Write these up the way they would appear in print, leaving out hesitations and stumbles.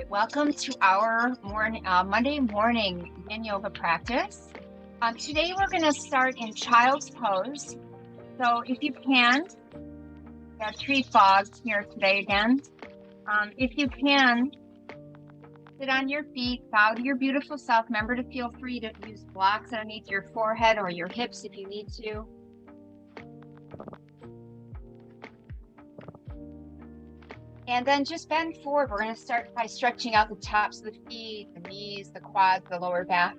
right, welcome to our Monday morning yin yoga practice. Today we're going to start in child's pose. So if you can, got tree fog here today again. If you can, sit on your feet, bow to your beautiful self. Remember to feel free to use blocks underneath your forehead or your hips if you need to. And then just bend forward. We're going to start by stretching out the tops of the feet, the knees, the quads, the lower back.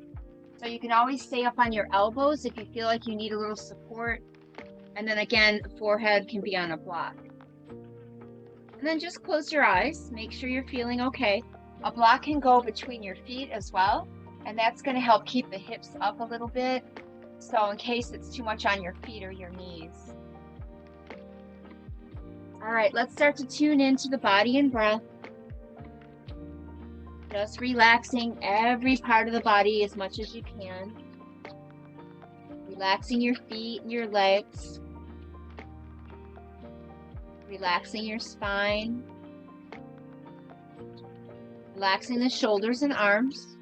So you can always stay up on your elbows if you feel like you need a little support. And then again, the forehead can be on a block. And then just close your eyes. Make sure you're feeling okay. A block can go between your feet as well. And that's going to help keep the hips up a little bit. So in case it's too much on your feet or your knees. All right, let's start to tune into the body and breath. Just relaxing every part of the body as much as you can. Relaxing your feet and your legs. Relaxing your spine. Relaxing the shoulders and arms.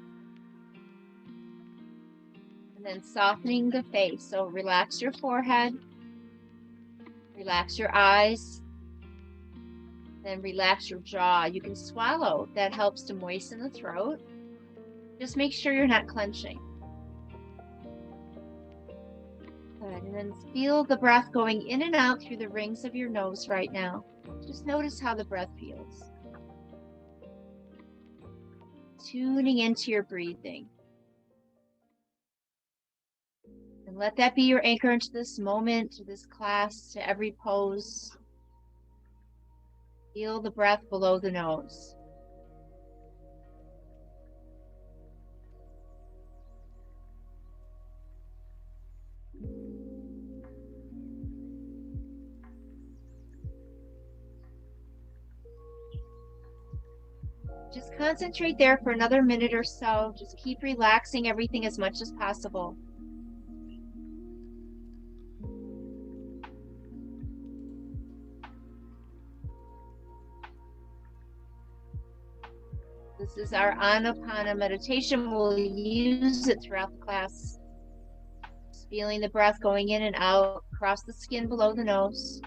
And then softening the face. So relax your forehead. Relax your eyes. Then relax your jaw. You can swallow. That helps to moisten the throat. Just make sure you're not clenching. Good. And then feel the breath going in and out through the rings of your nose right now. Just notice how the breath feels. Tuning into your breathing. And let that be your anchor into this moment, to this class, to every pose. Feel the breath below the nose. Just concentrate there for another minute or so. Just keep relaxing everything as much as possible. This is our Anapana meditation. We'll use it throughout the class. Just feeling the breath going in and out across the skin below the nose.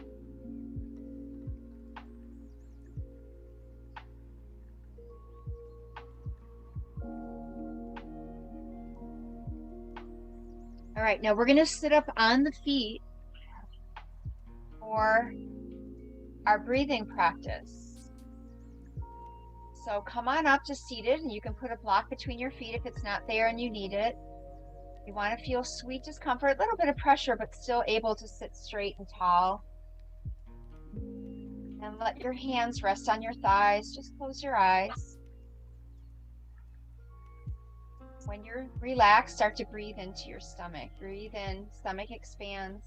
All right, now we're going to sit up on the feet for our breathing practice. So come on up to seated, and you can put a block between your feet if it's not there and you need it. You want to feel sweet discomfort, a little bit of pressure, but still able to sit straight and tall. And let your hands rest on your thighs. Just close your eyes. When you're relaxed, start to breathe into your stomach. Breathe in, stomach expands.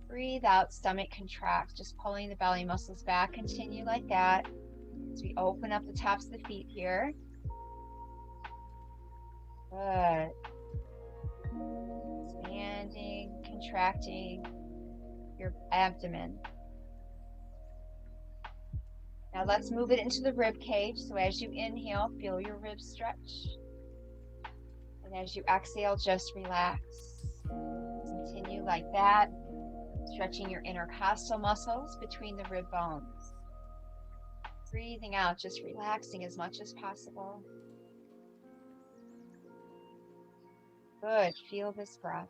Breathe out, stomach contracts, just pulling the belly muscles back. Continue like that as we open up the tops of the feet here. Good. Expanding, contracting your abdomen. Now let's move it into the rib cage. So as you inhale, feel your ribs stretch. And as you exhale, just relax. Continue like that, stretching your intercostal muscles between the rib bones. Breathing out, just relaxing as much as possible. Good, feel this breath.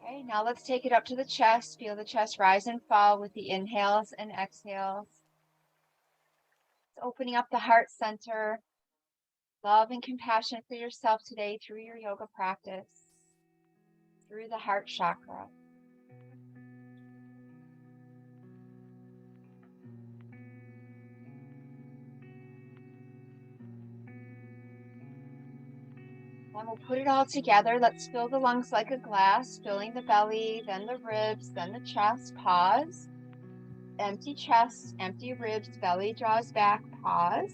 Okay, now let's take it up to the chest. Feel the chest rise and fall with the inhales and exhales. Opening up the heart center. Love and compassion for yourself today through your yoga practice, through the heart chakra. Then we'll put it all together. Let's fill the lungs like a glass, filling the belly, then the ribs, then the chest. Pause. Empty chest, empty ribs, belly draws back, pause.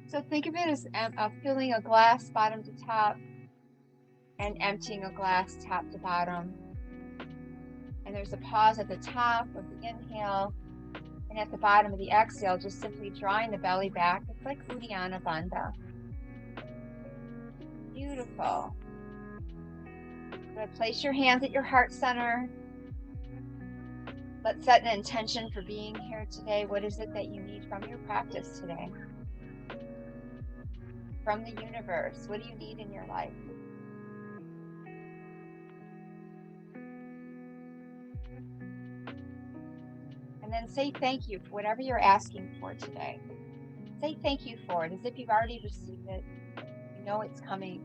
So think of it as filling a glass bottom to top and emptying a glass top to bottom. And there's a pause at the top of the inhale And at the bottom of the exhale, just simply drawing the belly back. It's like Uddiyana Bandha. Beautiful. Good. Place your hands at your heart center. Let's set an intention for being here today. What is it that you need from your practice today? From the universe, what do you need in your life? And then say thank you for whatever you're asking for today. Say thank you for it as if you've already received it. You know it's coming.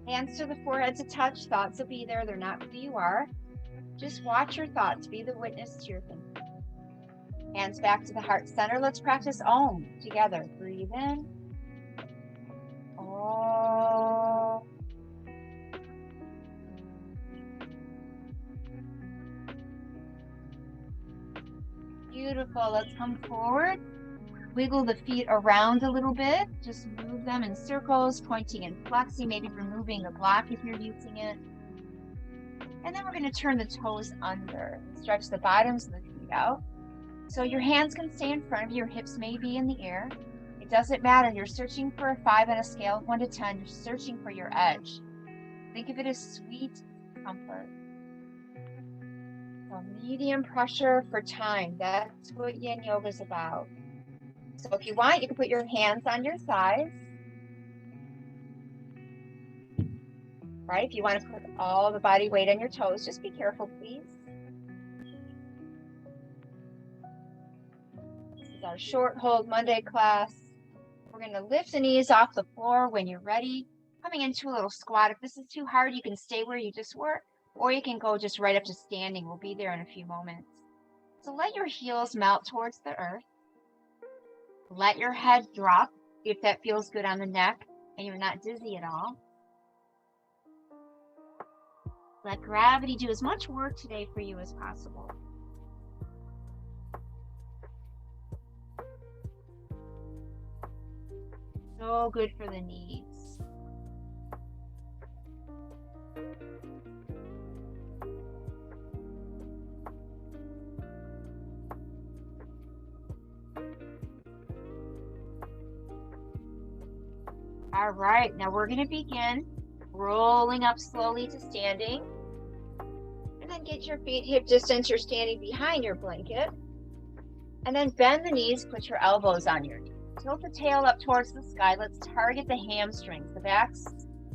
Hands to the forehead to touch. Thoughts will be there. They're not who you are. Just watch your thoughts. Be the witness to your thinking. Hands back to the heart center. Let's practice Om together. Breathe in. Om. Beautiful. Let's come forward. Wiggle the feet around a little bit. Just move them in circles, pointing and flexing, maybe removing the block if you're using it. And then we're going to turn the toes under. Stretch the bottoms of the feet out. So your hands can stay in front of you. Your hips may be in the air. It doesn't matter. You're searching for a 5 on a scale of 1 to 10. You're searching for your edge. Think of it as sweet comfort. So medium pressure for time. That's what Yin Yoga is about. So if you want, you can put your hands on your thighs. Right? If you want to put all the body weight on your toes, just be careful, please. This is our short hold Monday class. We're going to lift the knees off the floor when you're ready. Coming into a little squat. If this is too hard, you can stay where you just were, or you can go just right up to standing. We'll be there in a few moments. So let your heels melt towards the earth. Let your head drop if that feels good on the neck and you're not dizzy at all. Let gravity do as much work today for you as possible. So good for the knees. All right, now we're going to begin rolling up slowly to standing. And then get your feet hip distance. You're standing behind your blanket. And then bend the knees, put your elbows on your knees. Tilt the tail up towards the sky. Let's target the hamstrings, the backs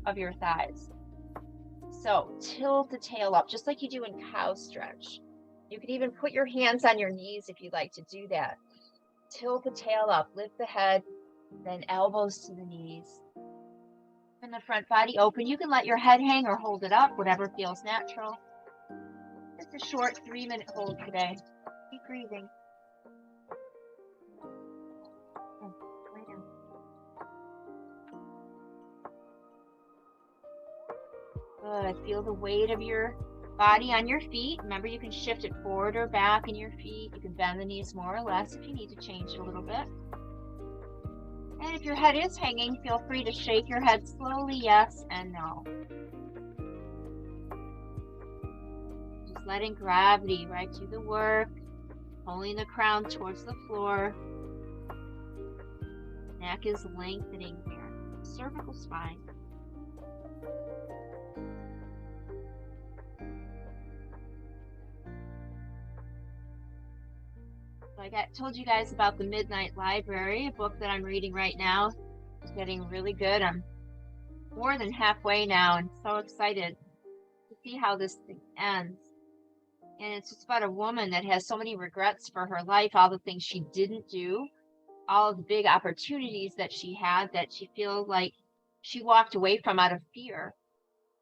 of your thighs. So tilt the tail up, just like you do in cow stretch. You could even put your hands on your knees if you'd like to do that. Tilt the tail up, lift the head, then elbows to the knees. And the front body open. You can let your head hang or hold it up, whatever feels natural. Just a short 3-minute hold today. Keep breathing. Good. Feel the weight of your body on your feet. Remember, you can shift it forward or back in your feet. You can bend the knees more or less if you need to change it a little bit. And if your head is hanging, feel free to shake your head slowly, yes and no. Just letting gravity right do the work, pulling the crown towards the floor. Neck is lengthening here. Cervical spine. Like I told you guys about the Midnight Library, a book that I'm reading right now. It's getting really good. I'm more than halfway now and so excited to see how this thing ends. And it's just about a woman that has so many regrets for her life, all the things she didn't do, all of the big opportunities that she had that she feels like she walked away from out of fear.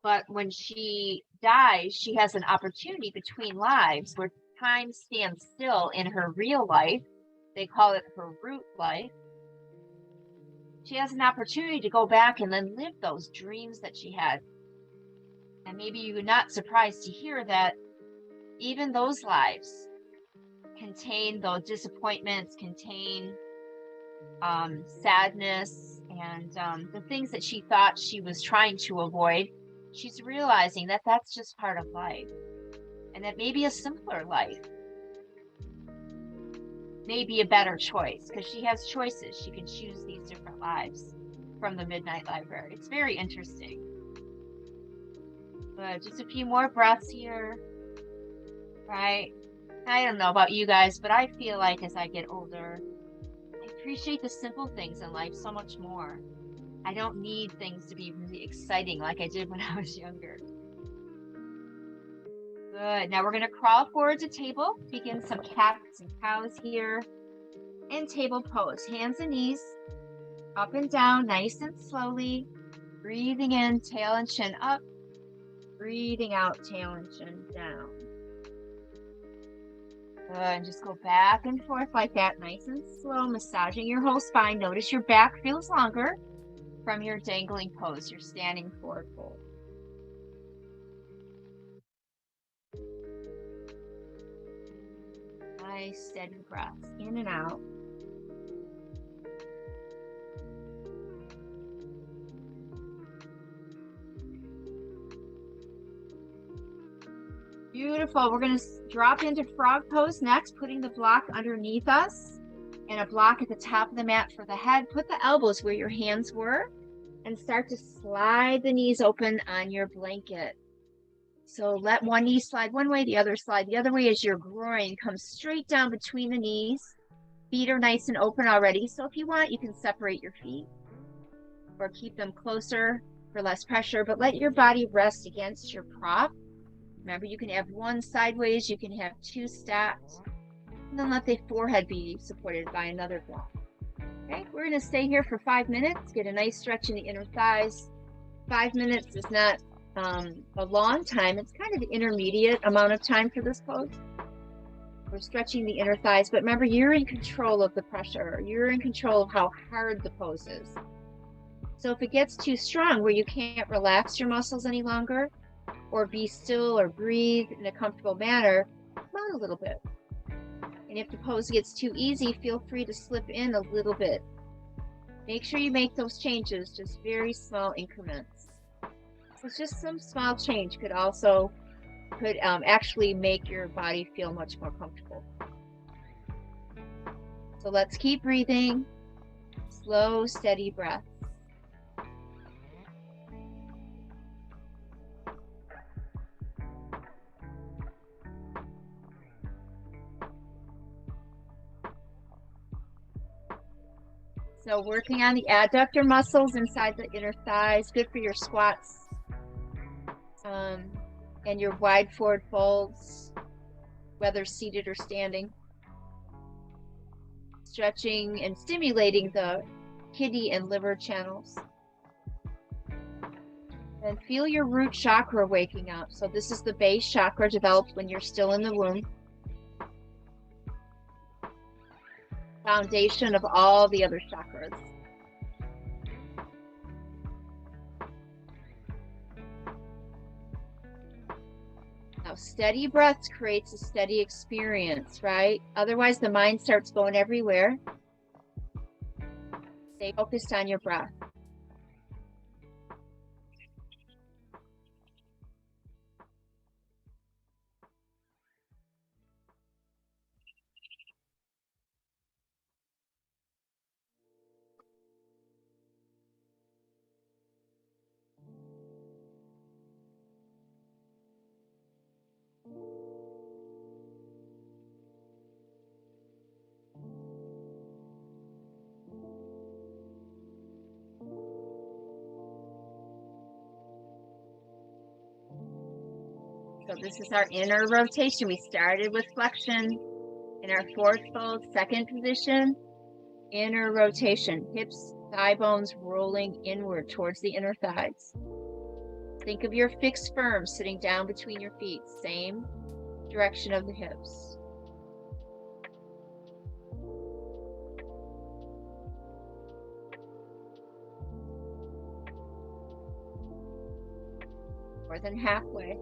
But when she dies, she has an opportunity between lives where time stands still in her real life. They call it her root life. She has an opportunity to go back and then live those dreams that she had. And maybe you're not surprised to hear that even those lives contain those disappointments, contain sadness, and the things that she thought she was trying to avoid. She's realizing that that's just part of life. And that maybe a simpler life may be a better choice because she has choices. She can choose these different lives from the Midnight Library. It's very interesting. But just a few more breaths here, right? I don't know about you guys, but I feel like as I get older, I appreciate the simple things in life so much more. I don't need things to be really exciting like I did when I was younger. Good. Now we're going to crawl forward to table. Begin some cats and cows here. In table pose. Hands and knees up and down, nice and slowly. Breathing in, tail and chin up. Breathing out, tail and chin down. Good. And just go back and forth like that, nice and slow, massaging your whole spine. Notice your back feels longer from your dangling pose, your standing forward fold. Nice, steady breaths in and out. Beautiful. We're going to drop into frog pose next, putting the block underneath us and a block at the top of the mat for the head. Put the elbows where your hands were and start to slide the knees open on your blanket. So let one knee slide one way, the other slide the other way as your groin comes straight down between the knees. Feet are nice and open already. So if you want, you can separate your feet or keep them closer for less pressure, but let your body rest against your prop. Remember, you can have one sideways, you can have two stacked, and then let the forehead be supported by another block. Okay, we're going to stay here for 5 minutes, get a nice stretch in the inner thighs. 5 minutes is not a long time. It's kind of the intermediate amount of time for this pose. We're stretching the inner thighs, but remember, you're in control of the pressure. You're in control of how hard the pose is. So if it gets too strong where you can't relax your muscles any longer, or be still or breathe in a comfortable manner, come out a little bit. And if the pose gets too easy, feel free to slip in a little bit. Make sure you make those changes, just very small increments. So just some small change could actually make your body feel much more comfortable. So let's keep breathing, slow, steady breath. So working on the adductor muscles inside the inner thighs, good for your squats and your wide forward folds, whether seated or standing. Stretching and stimulating the kidney and liver channels. And feel your root chakra waking up. So this is the base chakra developed when you're still in the womb. Foundation of all the other chakras. Now, steady breaths creates a steady experience, right? Otherwise, the mind starts going everywhere. Stay focused on your breath. So this is our inner rotation. We started with flexion in our fourth fold, second position, inner rotation, hips, thigh bones rolling inward towards the inner thighs. Think of your fixed firm sitting down between your feet, same direction of the hips. More than halfway.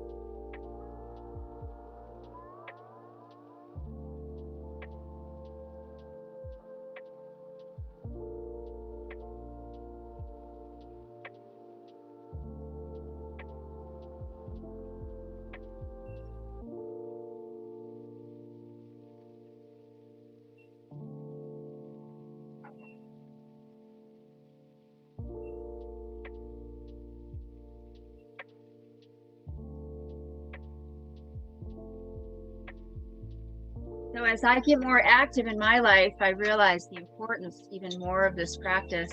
So as I get more active in my life, I realize the importance even more of this practice.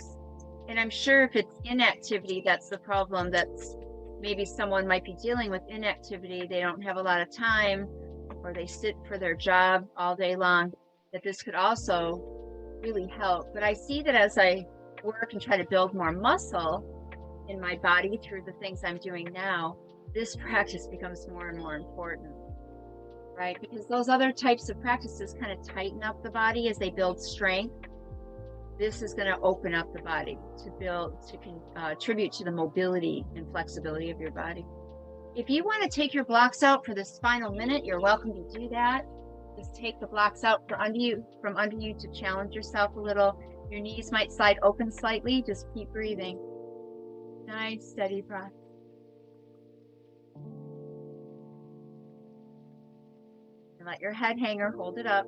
And I'm sure if it's inactivity, that's the problem. That's maybe someone might be dealing with inactivity. They don't have a lot of time, or they sit for their job all day long, that this could also really help. But I see that as I work and try to build more muscle in my body through the things I'm doing now, this practice becomes more and more important, right? Because those other types of practices kind of tighten up the body as they build strength. This is going to open up the body to contribute to the mobility and flexibility of your body. If you want to take your blocks out for this final minute, you're welcome to do that. Just take the blocks out from under you to challenge yourself a little. Your knees might slide open slightly. Just keep breathing. Nice, steady breath. And let your head hanger hold it up.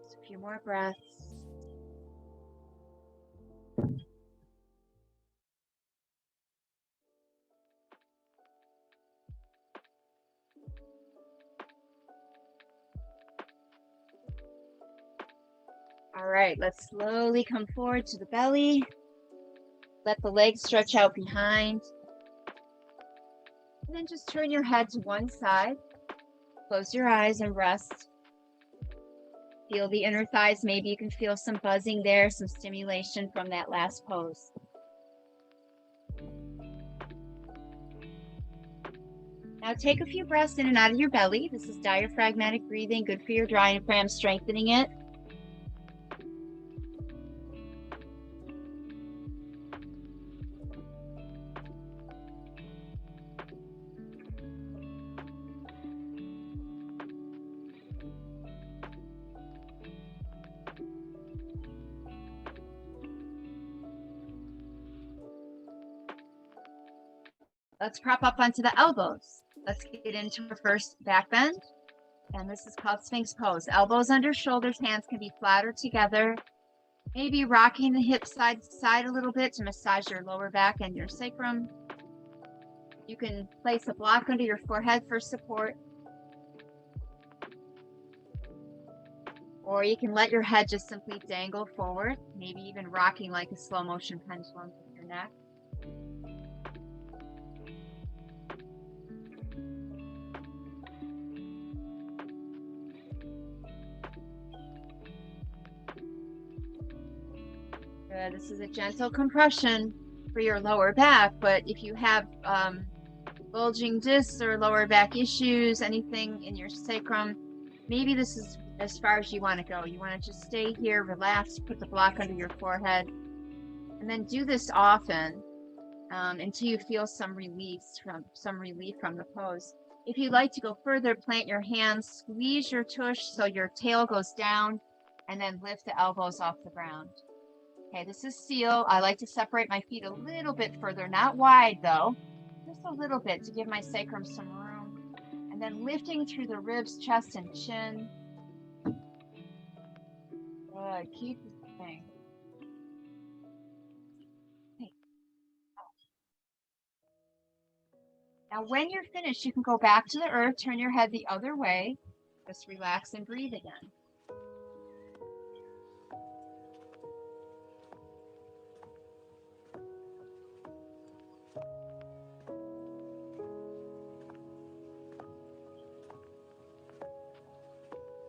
Just a few more breaths. All right, let's slowly come forward to the belly. Let the legs stretch out behind. And then just turn your head to one side. Close your eyes and rest. Feel the inner thighs. Maybe you can feel some buzzing there, some stimulation from that last pose. Now take a few breaths in and out of your belly. This is diaphragmatic breathing, good for your diaphragm, strengthening it. Let's prop up onto the elbows. Let's get into our first back bend. And this is called Sphinx pose. Elbows under shoulders, hands can be flat or together. Maybe rocking the hips side to side a little bit to massage your lower back and your sacrum. You can place a block under your forehead for support. Or you can let your head just simply dangle forward, maybe even rocking like a slow motion pendulum with your neck. Good. This is a gentle compression for your lower back, but if you have bulging discs or lower back issues, anything in your sacrum, maybe this is as far as you want to go. You want to just stay here, relax, put the block under your forehead, and then do this often until you feel some relief from the pose. If you'd like to go further, plant your hands, squeeze your tush so your tail goes down, and then lift the elbows off the ground. Okay, this is seal. I like to separate my feet a little bit further, not wide though, just a little bit to give my sacrum some room. And then lifting through the ribs, chest, and chin. Good, keep moving. Okay. Now when you're finished, you can go back to the earth, turn your head the other way, just relax and breathe again.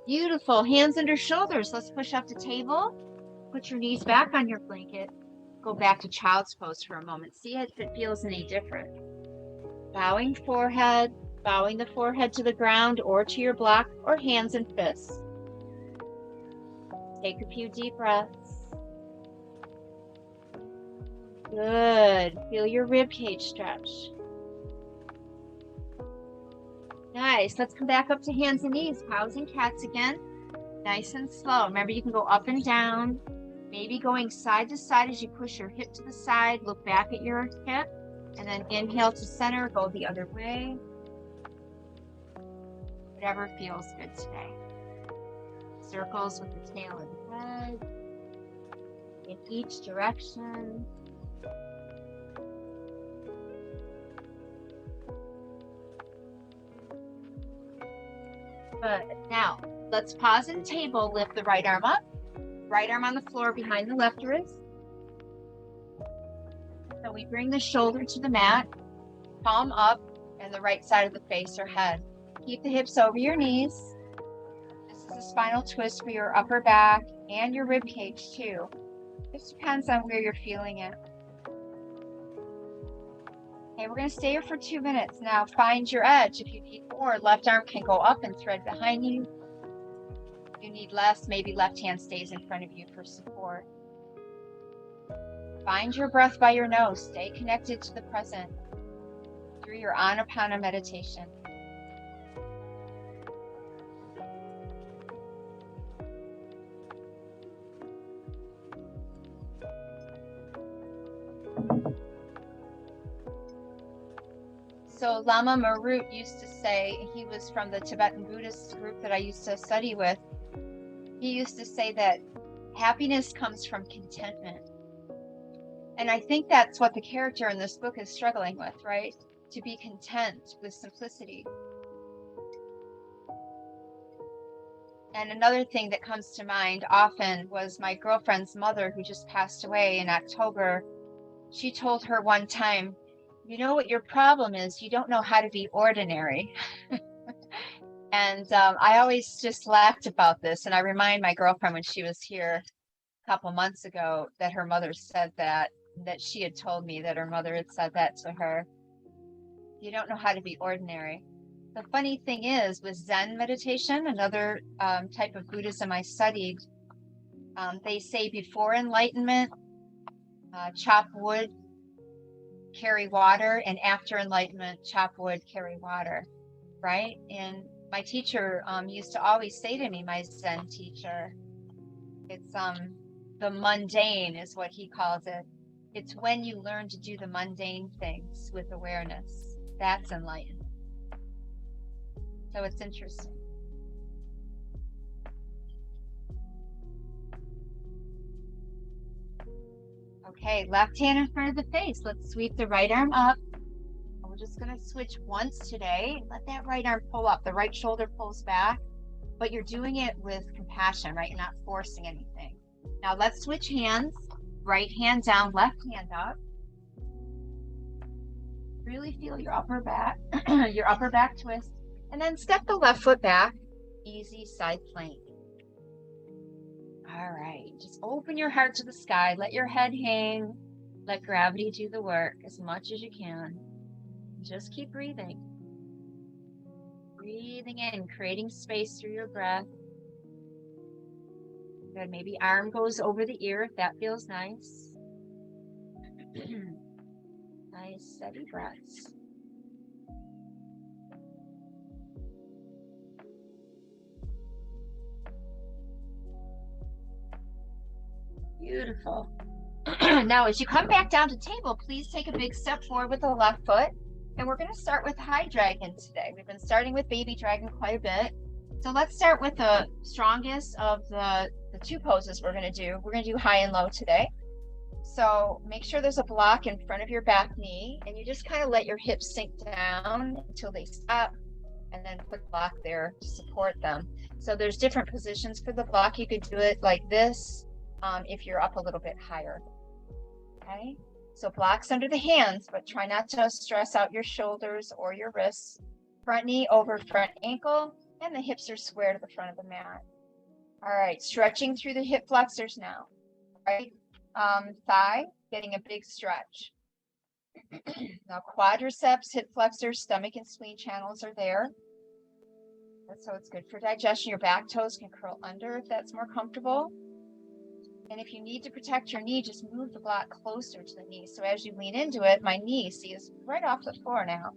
Beautiful. Hands under shoulders. Let's push up to table. Put your knees back on your blanket. Go back to child's pose for a moment. See if it feels any different. Bowing the forehead to the ground or to your block or hands and fists. Take a few deep breaths. Good. Feel your rib cage stretch. Nice. Let's come back up to hands and knees. Cows and cats again. Nice and slow. Remember, you can go up and down, maybe going side to side as you push your hip to the side. Look back at your hip, and then inhale to center. Go the other way. Whatever feels good today. Circles with the tail of the head in each direction. Good. Now, let's pause and table. Lift the right arm up. Right arm on the floor behind the left wrist. So we bring the shoulder to the mat, palm up, and the right side of the face or head. Keep the hips over your knees. This is a spinal twist for your upper back and your rib cage too. Just depends on where you're feeling it. Okay, we're going to stay here for 2 minutes. Now find your edge. If you need more, left arm can go up and thread behind you. If you need less, maybe left hand stays in front of you for support. Find your breath by your nose. Stay connected to the present through your Anapana meditation. So Lama Marut used to say, he was from the Tibetan Buddhist group that I used to study with. He used to say that happiness comes from contentment. And I think that's what the character in this book is struggling with, right? To be content with simplicity. And another thing that comes to mind often was my girlfriend's mother, who just passed away in October. She told her one time, you know what your problem is? You don't know how to be ordinary. And I always just laughed about this. And I remind my girlfriend when she was here a couple months ago that her mother said that she had told me that her mother had said that to her. You don't know how to be ordinary. The funny thing is, with Zen meditation, another type of Buddhism I studied, they say before enlightenment, chop wood, carry water, and after enlightenment, chop wood, carry water, right? And my teacher used to always say to me, my Zen teacher, it's the mundane is what he calls it. It's when you learn to do the mundane things with awareness. That's enlightened. So it's interesting. Okay, left hand in front of the face. Let's sweep the right arm up. We're just going to switch once today. Let that right arm pull up. The right shoulder pulls back, but you're doing it with compassion, right? You're not forcing anything. Now let's switch hands. Right hand down, left hand up. Really feel your upper back, your upper back twist, and then step the left foot back. Easy side plank. All right, just open your heart to the sky. Let your head hang. Let gravity do the work as much as you can. Just keep breathing. Breathing in, creating space through your breath. Good, maybe arm goes over the ear if that feels nice. Nice, steady breaths. Beautiful. Now, as you come back down to table, please take a big step forward with the left foot. And we're going to start with high dragon today. We've been starting with baby dragon quite a bit. So let's start with the strongest of the two poses we're going to do. We're going to do high and low today. So make sure there's a block in front of your back knee, and you just kind of let your hips sink down until they stop, and then put the block there to support them. So there's different positions for the block. You could do it like this if you're up a little bit higher. Okay, so blocks under the hands, but try not to stress out your shoulders or your wrists. Front knee over front ankle, and the hips are square to the front of the mat. All right, stretching through the hip flexors now. Right thigh, getting a big stretch. Now quadriceps, hip flexors, stomach and spleen channels are there. So it's good for digestion. Your back toes can curl under if that's more comfortable. And if you need to protect your knee, just move the block closer to the knee. So as you lean into it, my knee, see, is right off the floor now.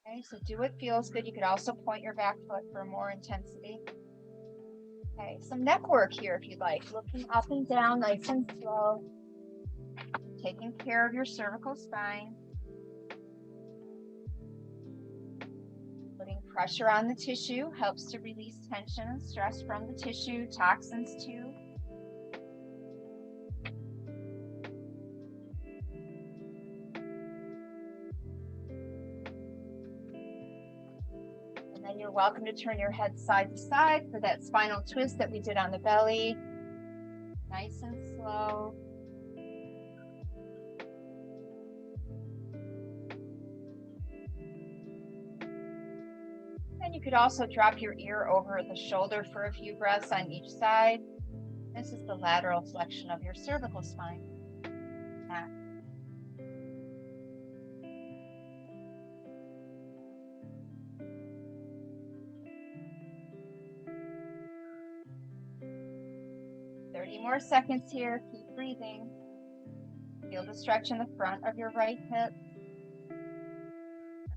Okay, so do what feels good. You could also point your back foot for more intensity. Okay, some neck work here if you'd like. Looking up and down, nice and slow. Taking care of your cervical spine. Putting pressure on the tissue helps to release tension and stress from the tissue, toxins too. And then you're welcome to turn your head side to side for that spinal twist that we did on the belly. Nice and slow. And you could also drop your ear over the shoulder for a few breaths on each side. This is the lateral flexion of your cervical spine. Back. More seconds here. Keep breathing. Feel the stretch in the front of your right hip.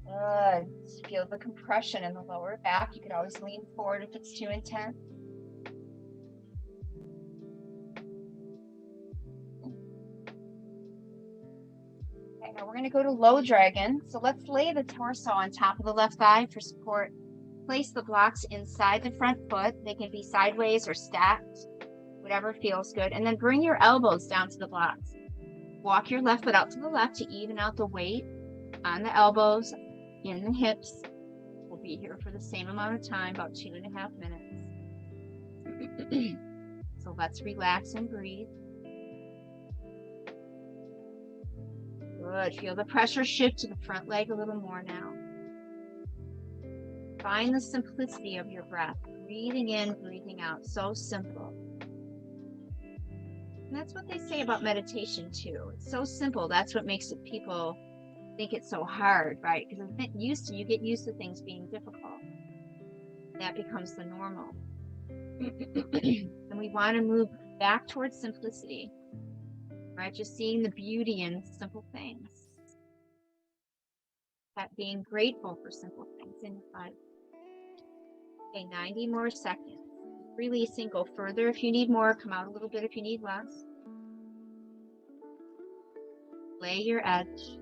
Good. Feel the compression in the lower back. You can always lean forward if it's too intense. Okay, now we're going to go to low dragon. So let's lay the torso on top of the left thigh for support. Place the blocks inside the front foot. They can be sideways or stacked, whatever feels good. And then bring your elbows down to the blocks. Walk your left foot out to the left to even out the weight on the elbows, in the hips. We'll be here for the same amount of time, about 2.5 minutes. So let's relax and breathe. Good. Feel the pressure shift to the front leg a little more now. Find the simplicity of your breath. Breathing in, breathing out. So simple. And that's what they say about meditation too. It's so simple. That's what makes it people think it's so hard, right? Because you get used to things being difficult. That becomes the normal. And we want to move back towards simplicity, right? Just seeing the beauty in simple things. That being grateful for simple things in your life. Okay, 90 more seconds. Releasing, go further if you need more, come out a little bit if you need less. Lay your edge.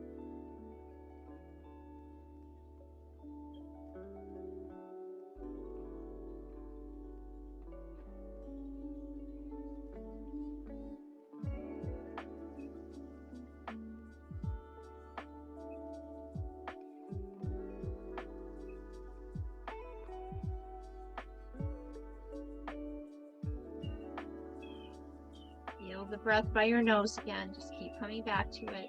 The breath by your nose again. Just keep coming back to it.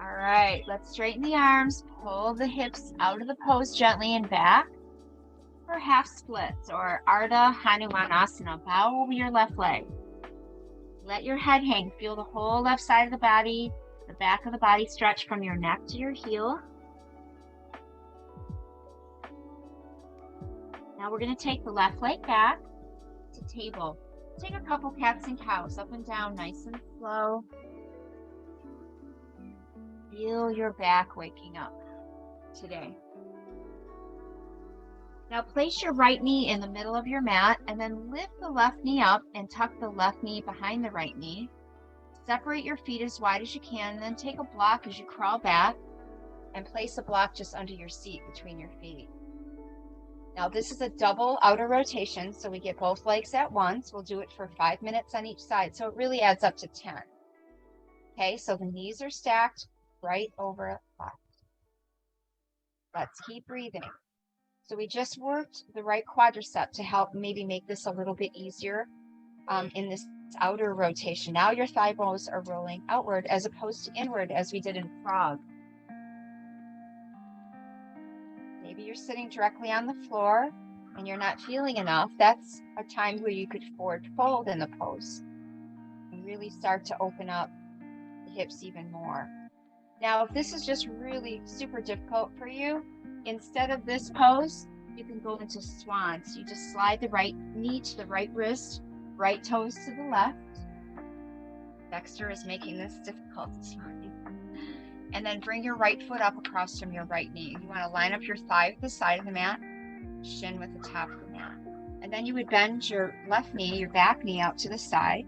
All right, let's straighten the arms, pull the hips out of the pose gently and back for half splits or Ardha Hanumanasana. Bow over your left leg. Let your head hang. Feel the whole left side of the body, the back of the body stretch from your neck to your heel. Now we're going to take the left leg back to table. Take a couple cats and cows up and down, nice and slow. Feel your back waking up today. Now place your right knee in the middle of your mat and then lift the left knee up and tuck the left knee behind the right knee. Separate your feet as wide as you can and then take a block as you crawl back and place a block just under your seat between your feet. Now this is a double outer rotation, so we get both legs at once. We'll do it for 5 minutes on each side, so it really adds up to 10. Okay, so the knees are stacked right over left. Let's keep breathing. So we just worked the right quadricep to help maybe make this a little bit easier in this It's outer rotation. Now your thigh bones are rolling outward as opposed to inward as we did in frog. Maybe you're sitting directly on the floor and you're not feeling enough. That's a time where you could forward fold in the pose and really start to open up the hips even more. Now, if this is just really super difficult for you, instead of this pose, you can go into swan. So you just slide the right knee to the right wrist, right toes to the left. Dexter is making this difficult this morning. And then bring your right foot up across from your right knee. You want to line up your thigh with the side of the mat, shin with the top of the mat. And then you would bend your left knee, your back knee out to the side.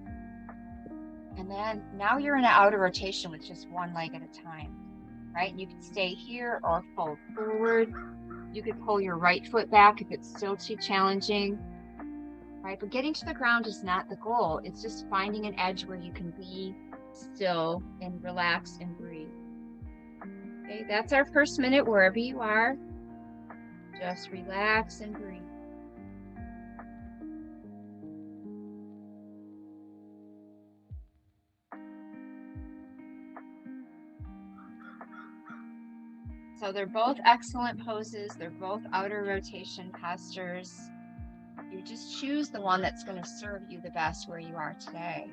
And then now you're in an outer rotation with just one leg at a time, right? And you can stay here or fold forward. You could pull your right foot back if it's still too challenging, right? But getting to the ground is not the goal. It's just finding an edge where you can be still and relax and breathe. Okay, that's our first minute wherever you are. Just relax and breathe. So they're both excellent poses. They're both outer rotation postures. You just choose the one that's going to serve you the best where you are today.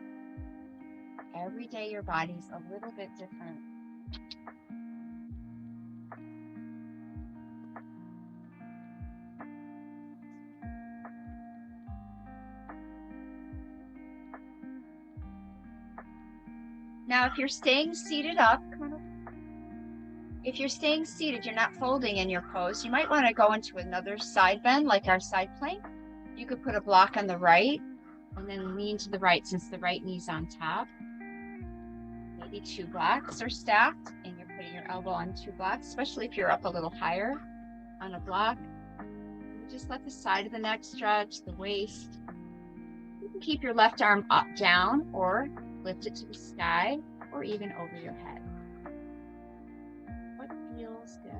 Every day your body's a little bit different. Now, if you're staying seated up, if you're staying seated, you're not folding in your pose, you might want to go into another side bend, like our side plank. You could put a block on the right and then lean to the right since the right knee's on top. Maybe 2 blocks are stacked and you're putting your elbow on 2 blocks, especially if you're up a little higher on a block. You just let the side of the neck stretch, the waist. You can keep your left arm up, down, or lift it to the sky, or even over your head. What feels good?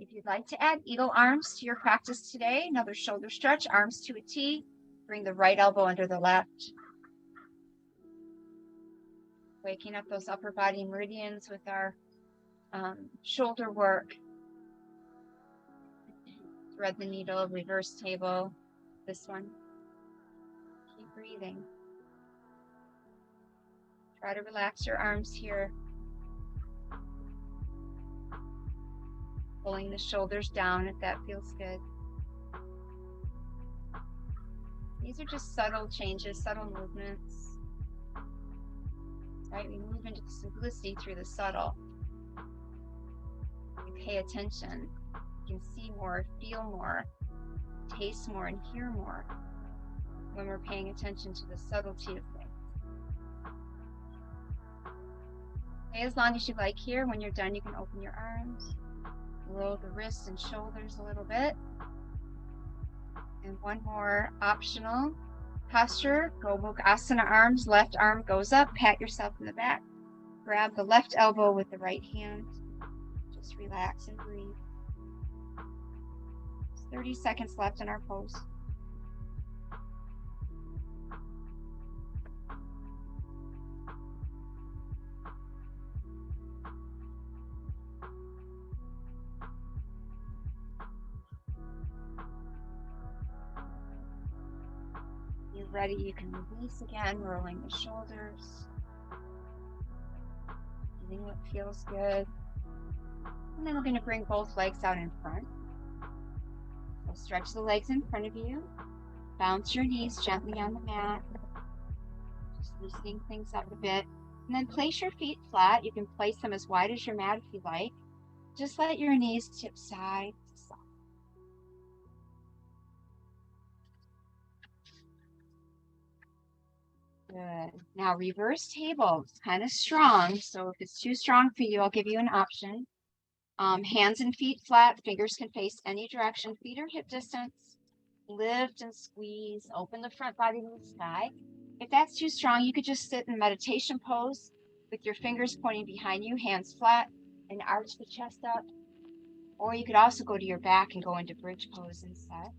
If you'd like to add eagle arms to your practice today, another shoulder stretch, arms to a T, bring the right elbow under the left. Waking up those upper body meridians with our shoulder work. Thread the needle, reverse table, this one. Keep breathing. Try to relax your arms here. Pulling the shoulders down if that feels good. These are just subtle changes, subtle movements. Right? We move into the simplicity through the subtle. We pay attention. You can see more, feel more, taste more, and hear more when we're paying attention to the subtlety of things. Stay as long as you like here. When you're done, you can open your arms. Roll the wrists and shoulders a little bit. And one more optional posture. Gobukasana arms. Left arm goes up. Pat yourself in the back. Grab the left elbow with the right hand. Just relax and breathe. There's 30 seconds left in our pose. you're ready, you can release again, rolling the shoulders. Feeling what feels good. And then we're going to bring both legs out in front. So stretch the legs in front of you. Bounce your knees gently on the mat. Just loosening things up a bit. And then place your feet flat. You can place them as wide as your mat if you like. Just let your knees tip side to side. Good. Now reverse table. It's kind of strong, so if it's too strong for you, I'll give you an option. Hands and feet flat. Fingers can face any direction. Feet are hip distance. Lift and squeeze. Open the front body to the sky. If that's too strong, you could just sit in meditation pose with your fingers pointing behind you, hands flat, and arch the chest up. Or you could also go to your back and go into bridge pose instead.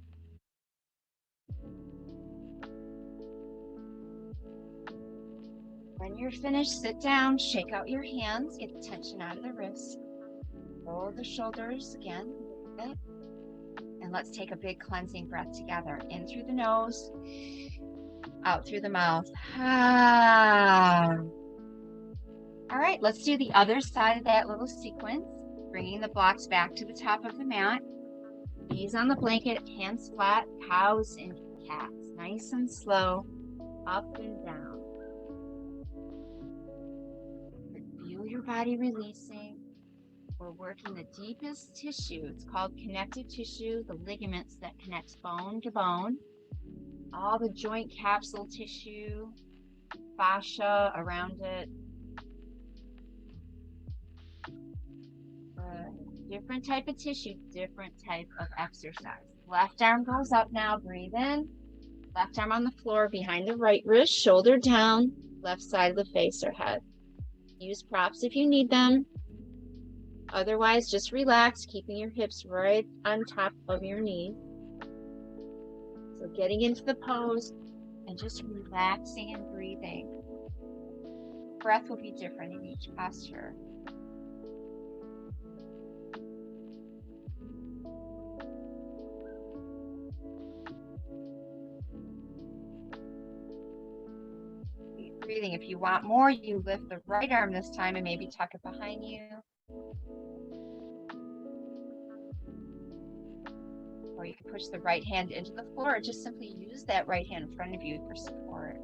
When you're finished, sit down, shake out your hands, get the tension out of the wrists. Roll the shoulders again a bit. And let's take a big cleansing breath together. In through the nose, out through the mouth. All right, let's do the other side of that little sequence. Bringing the blocks back to the top of the mat. Knees on the blanket, hands flat, cows and cats. Nice and slow, up and down. Feel your body releasing. We're working the deepest tissue. It's called connective tissue, the ligaments that connect bone to bone. All the joint capsule tissue, fascia around it. Different type of tissue, different type of exercise. Left arm goes up now, breathe in. Left arm on the floor behind the right wrist, shoulder down, left side of the face or head. Use props if you need them. Otherwise, just relax, keeping your hips right on top of your knees. So getting into the pose and just relaxing and breathing. Breath will be different in each posture. Keep breathing. If you want more, you lift the right arm this time and maybe tuck it behind you. Or you can push the right hand into the floor or just simply use that right hand in front of you for support.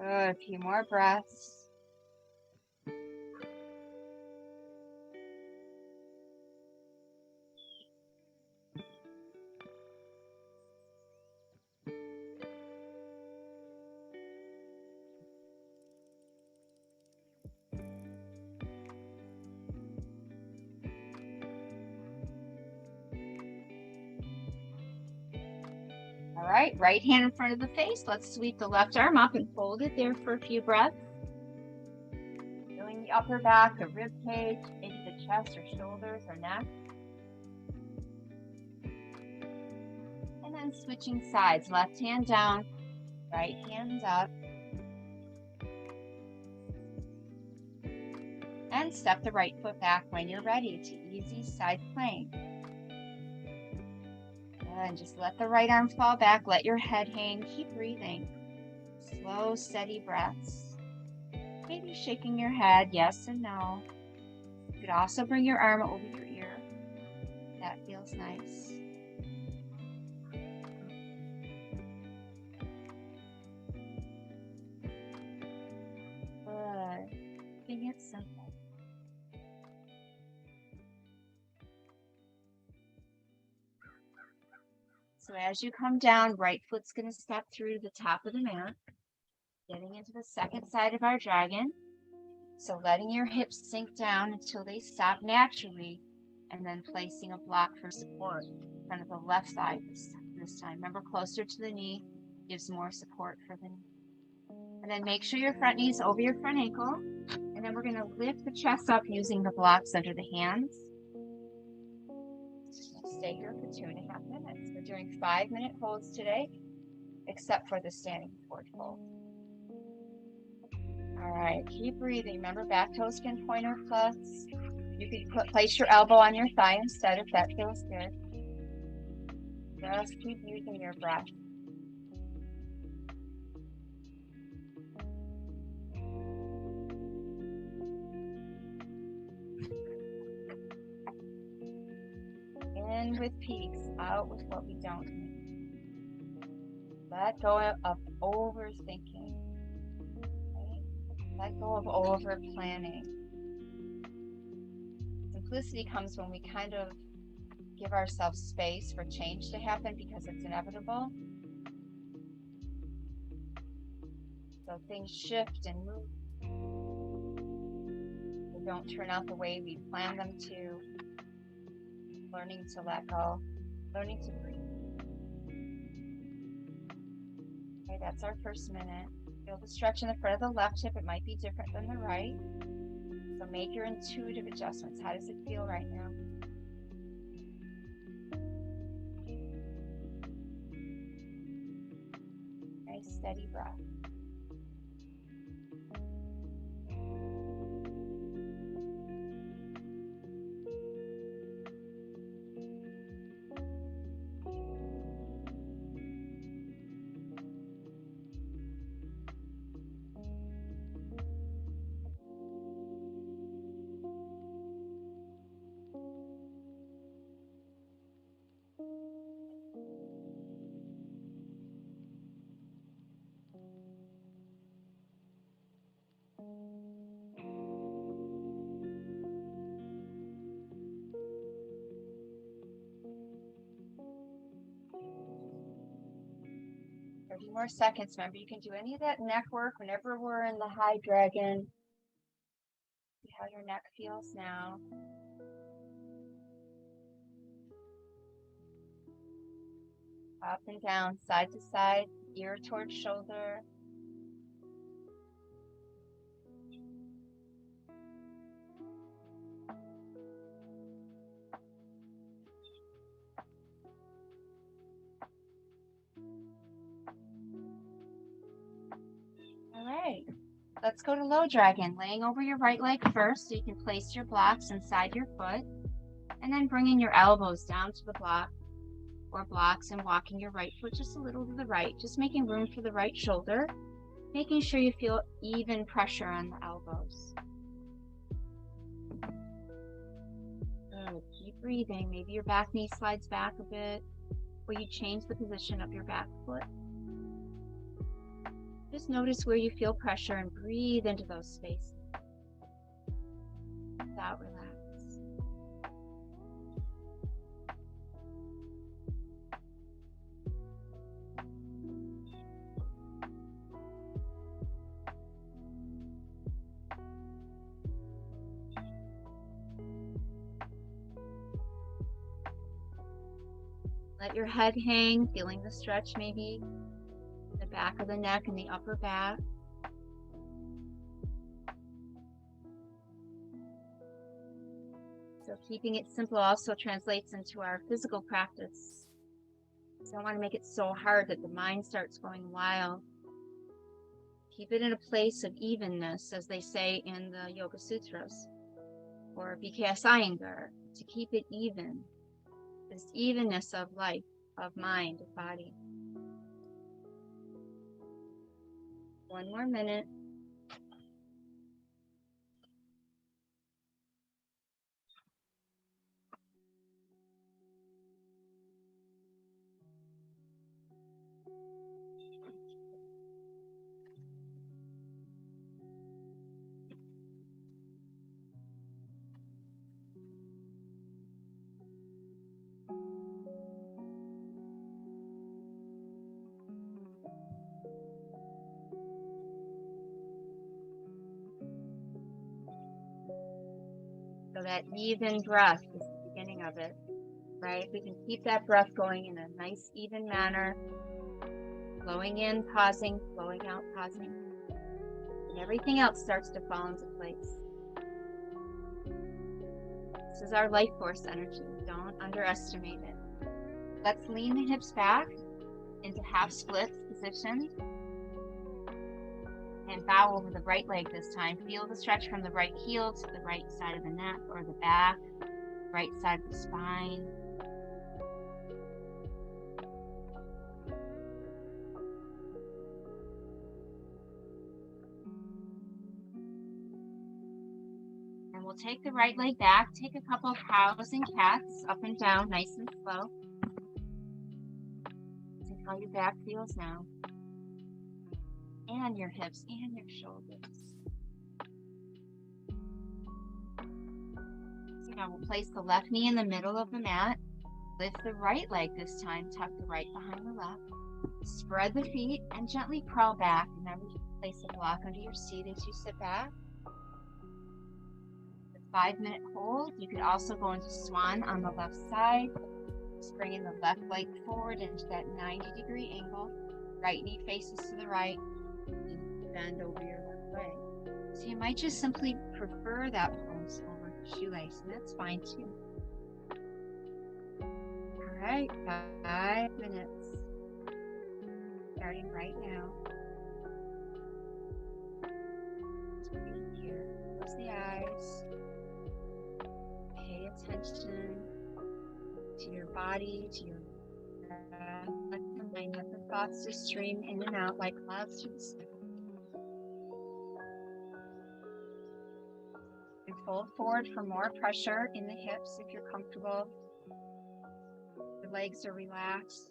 Good. A few more breaths. All right hand in front of the face. Let's sweep the left arm up and fold it there for a few breaths. Feeling the upper back, the rib cage, maybe the chest or shoulders or neck. And then switching sides, left hand down, right hand up. And step the right foot back when you're ready to easy side plank. And just let the right arm fall back. Let your head hang. Keep breathing. Slow, steady breaths. Maybe shaking your head, yes and no. You could also bring your arm over your ear. That feels nice. Good. Keeping it simple. So as you come down, right foot's going to step through to the top of the mat, getting into the second side of our dragon. So letting your hips sink down until they stop naturally, and then placing a block for support in front of the left side this time. Remember, closer to the knee gives more support for the knee. And then make sure your front knee is over your front ankle. And then we're going to lift the chest up using the blocks under the hands. Stay here for 2.5 minutes. We're doing 5-minute holds today, except for the standing forward fold. All right, keep breathing. Remember, back toes can point or plus. You could place your elbow on your thigh instead if that feels good. Just keep using your breath. In with peace, out with what we don't need. Let go of overthinking. Right? Let go of over planning. Simplicity comes when we kind of give ourselves space for change to happen because it's inevitable. So things shift and move. They don't turn out the way we plan them to. Learning to let go, learning to breathe. Okay, that's our first minute. Feel the stretch in the front of the left hip. It might be different than the right. So make your intuitive adjustments. How does it feel right now? Nice steady breath. More seconds. Remember, you can do any of that neck work whenever we're in the high dragon. See how your neck feels now. Up and down, side to side, ear towards shoulder. All right, let's go to low dragon. Laying over your right leg first so you can place your blocks inside your foot, and then bringing your elbows down to the block or blocks and walking your right foot just a little to the right, just making room for the right shoulder, making sure you feel even pressure on the elbows. Good. Keep breathing. Maybe your back knee slides back a bit, or you change the position of your back foot. Just notice where you feel pressure and breathe into those spaces. Without relax. Let your head hang, feeling the stretch maybe, the back of the neck and the upper back. So keeping it simple also translates into our physical practice. So I want to make it so hard that the mind starts going wild. Keep it in a place of evenness, as they say in the Yoga Sutras, or V.K.S. Iyengar, to keep it even. This evenness of life, of mind, of body. One more minute. So that even breath is the beginning of it, right? We can keep that breath going in a nice, even manner. Flowing in, pausing, flowing out, pausing. And everything else starts to fall into place. This is our life force energy. Don't underestimate it. Let's lean the hips back into half split position. And bow over the right leg this time. Feel the stretch from the right heel to the right side of the neck or the back, right side of the spine. And we'll take the right leg back. Take a couple of cows and cats up and down, nice and slow. See how your back feels now. And your hips and your shoulders. So now we'll place the left knee in the middle of the mat. Lift the right leg this time, tuck the right behind the left. Spread the feet and gently crawl back. Remember to place a block under your seat as you sit back. The 5-minute hold. You could also go into swan on the left side. Just bringing the left leg forward into that 90-degree angle. Right knee faces to the right. And bend over your left leg. So you might just simply prefer that pose over the shoelace, and that's fine too. All right, 5 minutes. Starting right now. Just breathe here. Close the eyes. Pay attention to your body, to your breath. Let the thoughts just stream in and out like clouds through the sky. And fold forward for more pressure in the hips if you're comfortable. The legs are relaxed.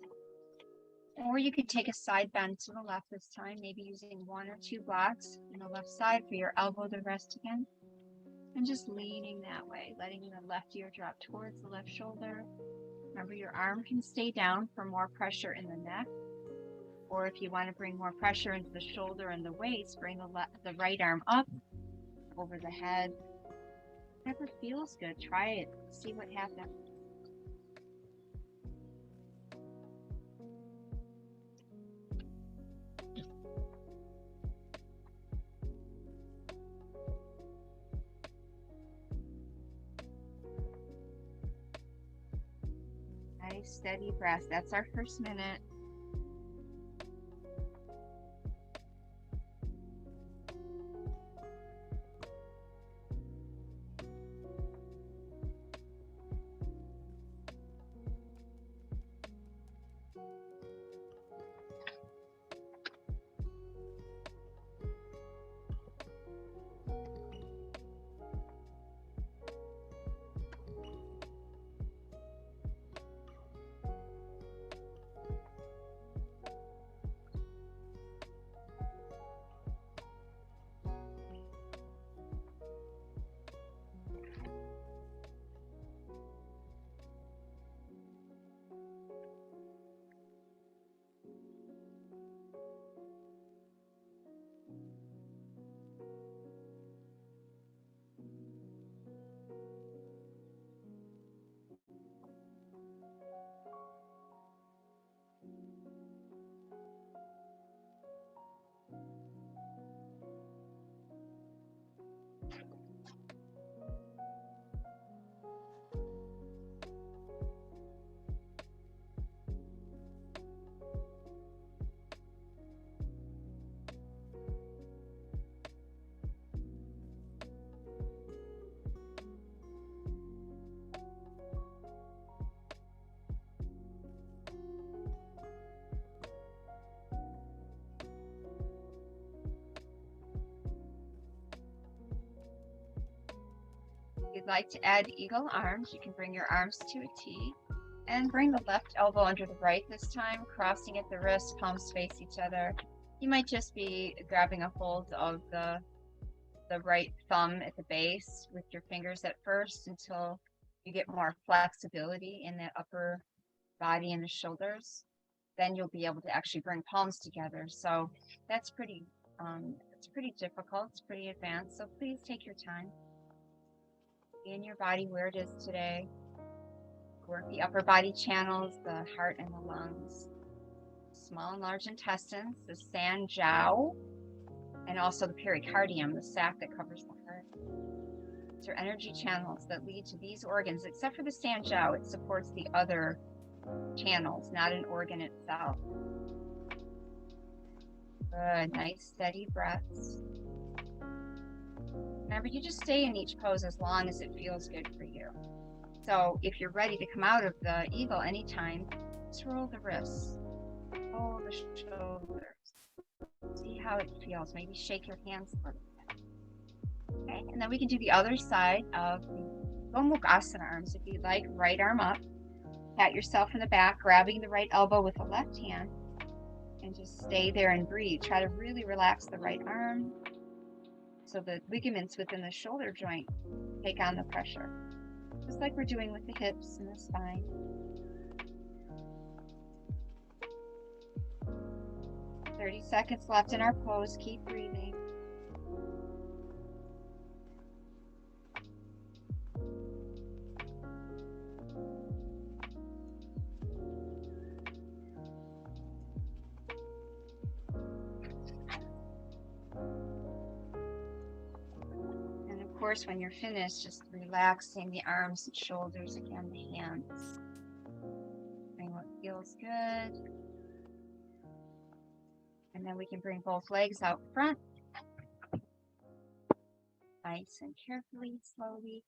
Or you could take a side bend to the left this time, maybe using 1 or 2 blocks on the left side for your elbow to rest again. And just leaning that way, letting the left ear drop towards the left shoulder. Remember, your arm can stay down for more pressure in the neck. Or if you want to bring more pressure into the shoulder and the waist, bring the right arm up over the head. Whatever feels good, try it. See what happens. Nice, steady breath. That's our first minute. you'd like to add eagle arms, you can bring your arms to a T and bring the left elbow under the right this time, crossing at the wrist, palms face each other. You might just be grabbing a hold of the right thumb at the base with your fingers at first until you get more flexibility in that upper body and the shoulders. Then you'll be able to actually bring palms together. So that's pretty difficult. It's pretty advanced. So please take your time. Be in your body where it is today. Work the upper body channels, the heart and the lungs, small and large intestines, the Sanjiao, and also the pericardium, the sac that covers the heart. These are energy channels that lead to these organs. Except for the Sanjiao, it supports the other channels, not an organ itself. Good, nice steady breaths. Remember, you just stay in each pose as long as it feels good for you. So if you're ready to come out of the eagle anytime, just roll the wrists, roll the shoulders. See how it feels. Maybe shake your hands a little bit. Okay, and then we can do the other side of the Gomukhasana arms. If you'd like, right arm up, pat yourself in the back, grabbing the right elbow with the left hand, and just stay there and breathe. Try to really relax the right arm so the ligaments within the shoulder joint take on the pressure, just like we're doing with the hips and the spine. – 30 seconds left in our pose. Keep breathing. And of course, when you're finished, just relaxing the arms and shoulders, again, the hands. Bring what feels good. And then we can bring both legs out front. Nice and carefully, slowly.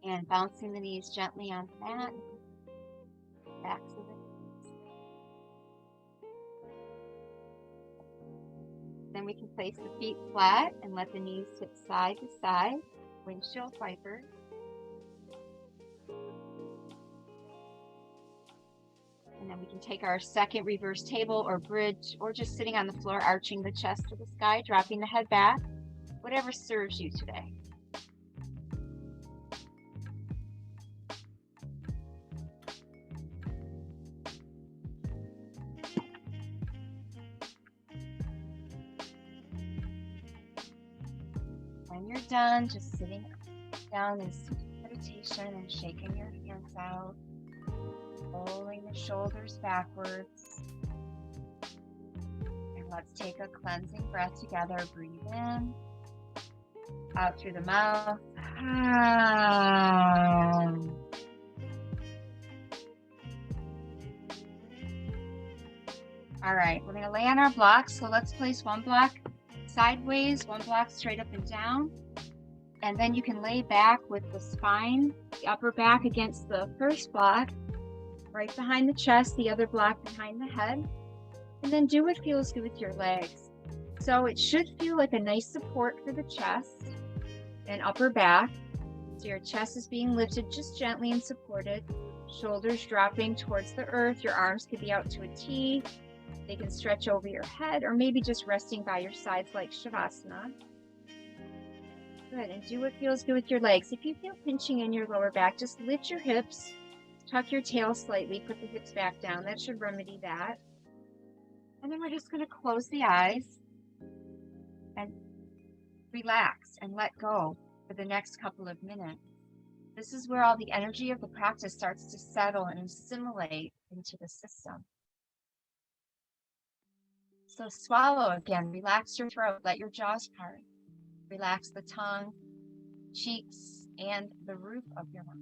And bouncing the knees gently on the mat. Backs of the knees. Then we can place the feet flat and let the knees tip side to side. Windshield wipers. And then we can take our second reverse table or bridge, or just sitting on the floor, arching the chest to the sky, dropping the head back, whatever serves you today. When you're done, just sitting down in meditation and shaking your hands out. Rolling the shoulders backwards. And let's take a cleansing breath together. Breathe in. Out through the mouth. All right, we're going to lay on our blocks. So let's place one block sideways, one block straight up and down. And then you can lay back with the spine, the upper back against the first block. Right behind the chest, the other block behind the head. And then do what feels good with your legs. So it should feel like a nice support for the chest and upper back. So your chest is being lifted just gently and supported. Shoulders dropping towards the earth. Your arms could be out to a T. They can stretch over your head or maybe just resting by your sides like Shavasana. Good, and do what feels good with your legs. If you feel pinching in your lower back, just lift your hips. Tuck your tail slightly, put the hips back down. That should remedy that. And then we're just going to close the eyes and relax and let go for the next couple of minutes. This is where all the energy of the practice starts to settle and assimilate into the system. So swallow again, relax your throat, let your jaws part. Relax the tongue, cheeks, and the roof of your mouth,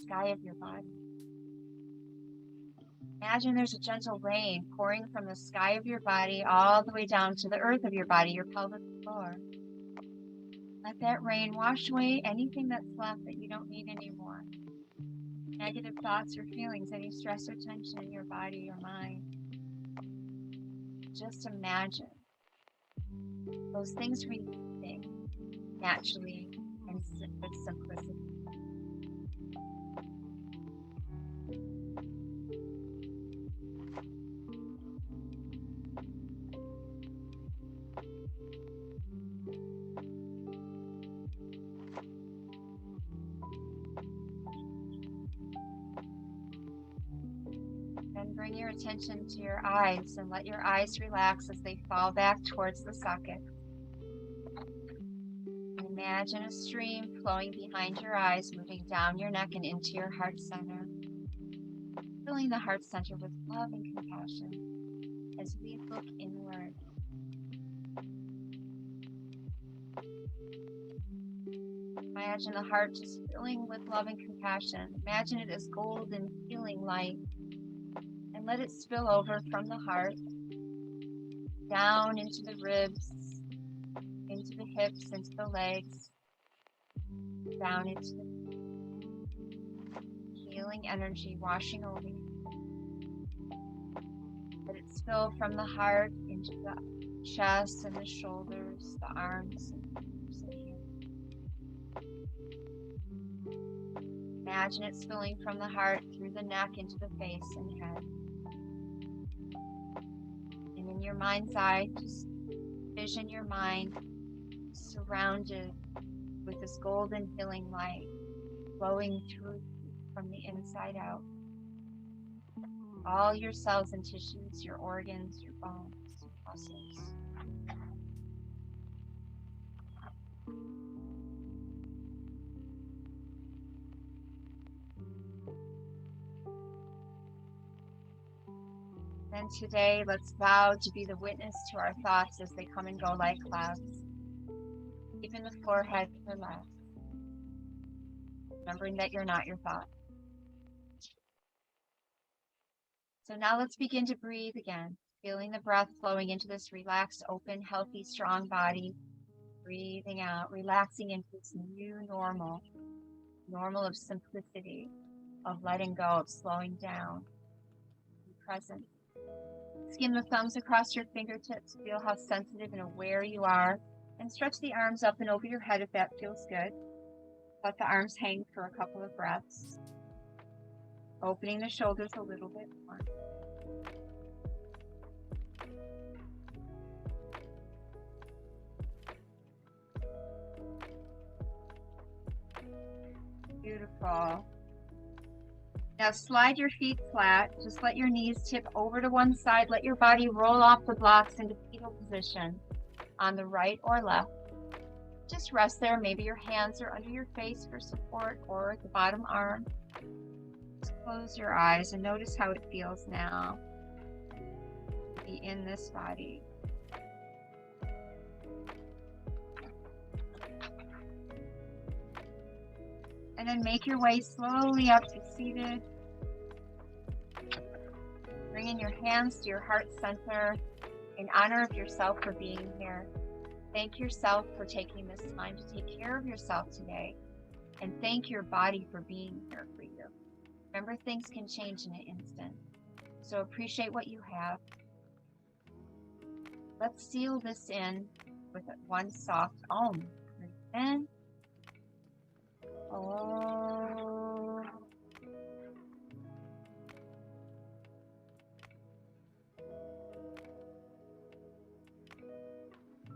sky of your body. Imagine there's a gentle rain pouring from the sky of your body all the way down to the earth of your body, your pelvic floor. Let that rain wash away anything that's left that you don't need anymore. Negative thoughts or feelings, any stress or tension in your body or mind. Just imagine those things releasing naturally and with simplicity. Then bring your attention to your eyes and let your eyes relax as they fall back towards the socket. And imagine a stream flowing behind your eyes, moving down your neck and into your heart center. Filling the heart center with love and compassion as we look inward. Imagine the heart just filling with love and compassion. Imagine it as golden, healing light. And let it spill over from the heart, down into the ribs, into the hips, into the legs, down into the healing energy washing over you. Let it spill from the heart into the chest and the shoulders, the arms and the hands. Imagine it spilling from the heart through the neck into the face and head. And in your mind's eye, just vision your mind surrounded with this golden healing light flowing through from the inside out. All your cells and tissues, your organs, your bones, your muscles. And today, let's vow to be the witness to our thoughts as they come and go like clouds. Even the forehead relax, remembering that you're not your thought. So now let's begin to breathe again, feeling the breath flowing into this relaxed, open, healthy, strong body. Breathing out, relaxing into this new normal of simplicity, of letting go, of slowing down, present. Skim the thumbs across your fingertips. Feel how sensitive and aware you are. And stretch the arms up and over your head if that feels good. Let the arms hang for a couple of breaths. Opening the shoulders a little bit more. Beautiful. Now slide your feet flat. Just let your knees tip over to one side. Let your body roll off the blocks into fetal position on the right or left. Just rest there. Maybe your hands are under your face for support or at the bottom arm. Just close your eyes and notice how it feels now to be in this body. And then make your way slowly up to seated. Bringing your hands to your heart center in honor of yourself for being here. Thank yourself for taking this time to take care of yourself today. And thank your body for being here for you. Remember, things can change in an instant. So appreciate what you have. Let's seal this in with one soft Om. Breathe in. Oh.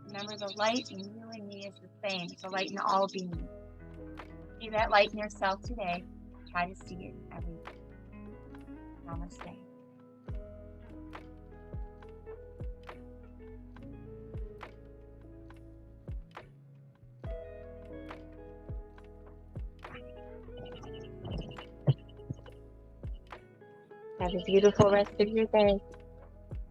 Remember, the light in you and me is the same. It's the light in all beings. See that light in yourself today. Try to see it in everything. Namaste. Have a beautiful rest of your day.